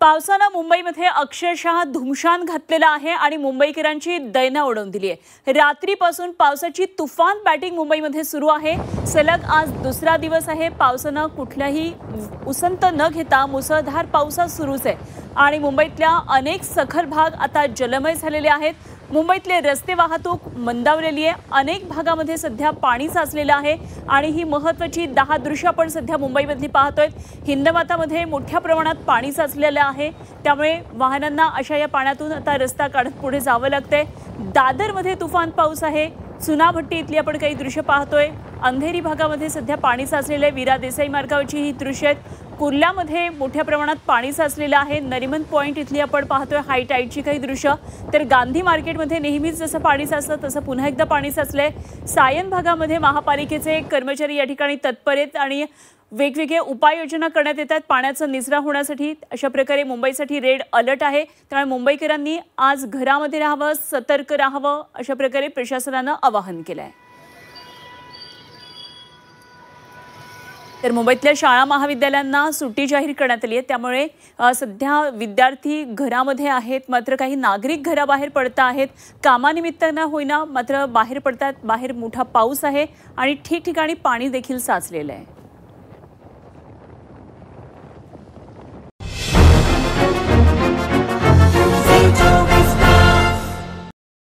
पावसाने मुंबईमध्ये अक्षरशः धुमशान घातलेला आहे आणि मुंबईकरांची दैना उडवून दिली आहे। रात्रीपासून पावसाची तुफान बॅटिंग मुंबईमध्ये सुरू आहे। सलग आज दुसरा दिवस आहे। पावसाने कुठल्याही उसंत न घेता मुसळधार पाऊस सुरूच आहे आणि मुंबईतल्या अनेक सखल भाग आता जलमय झालेले आहेत। मुंबईतले रस्ते वाहतूक मंदावलेली आहे। अनेक भागामध्ये सध्या पाणी साचलेलं आहे आणि ही महत्त्वाची 10 दृश्य आपण सध्या मुंबईमधली पाहतोय। हिंदमातामध्ये मोठ्या प्रमाणात पाणी साचलेलं आहे, त्यामुळे वाहनांना अशा या पाण्यातून आता रस्ता काढत पुढे जावं लागतंय। दादरमध्ये तुफान पाऊस आहे। चुनाभट्टी इथली आपण काही दृश्य पाहतोय। अंधेरी भागामध्ये सध्या पाणी साचलेलं आहे। वीरा देसाई मार्गावरची ही दृश्य आहेत। कुर्ल्यामध्ये मोठ्या प्रमाणात पाणी साचलेलं आहे। नरिमन पॉइंट इथली आपण पाहतोय हाय टाईडची काही दृश्य। तर गांधी मार्केटमध्ये नेहमीच जसं पाणी साचलं तसं पुन्हा एकदा पाणी साचलंय। सायन भागामध्ये महापालिकेचे कर्मचारी या ठिकाणी तत्पर आहेत आणि वेगवेगळे उपाययोजना करण्यात येतात पाण्याचा निचरा होण्यासाठी। अशा प्रकारे मुंबईसाठी रेड अलर्ट आहे, त्यामुळे मुंबईकरांनी आज घरामध्ये राहावं, सतर्क राहावं, अशा प्रकारे प्रशासनानं आवाहन केलं आहे। तर मुंबईतल्या शाळा महाविद्यालयांना सुट्टी जाहीर करण्यात आली आहे, त्यामुळे सध्या विद्यार्थी घरामध्ये आहेत, मात्र काही नागरिक घराबाहेर पडत आहेत। कामानिमित्तानं होईना मात्र बाहेर पडतात। बाहेर मोठा पाऊस आहे आणि ठिकठिकाणी पाणी देखील साचलेलं आहे।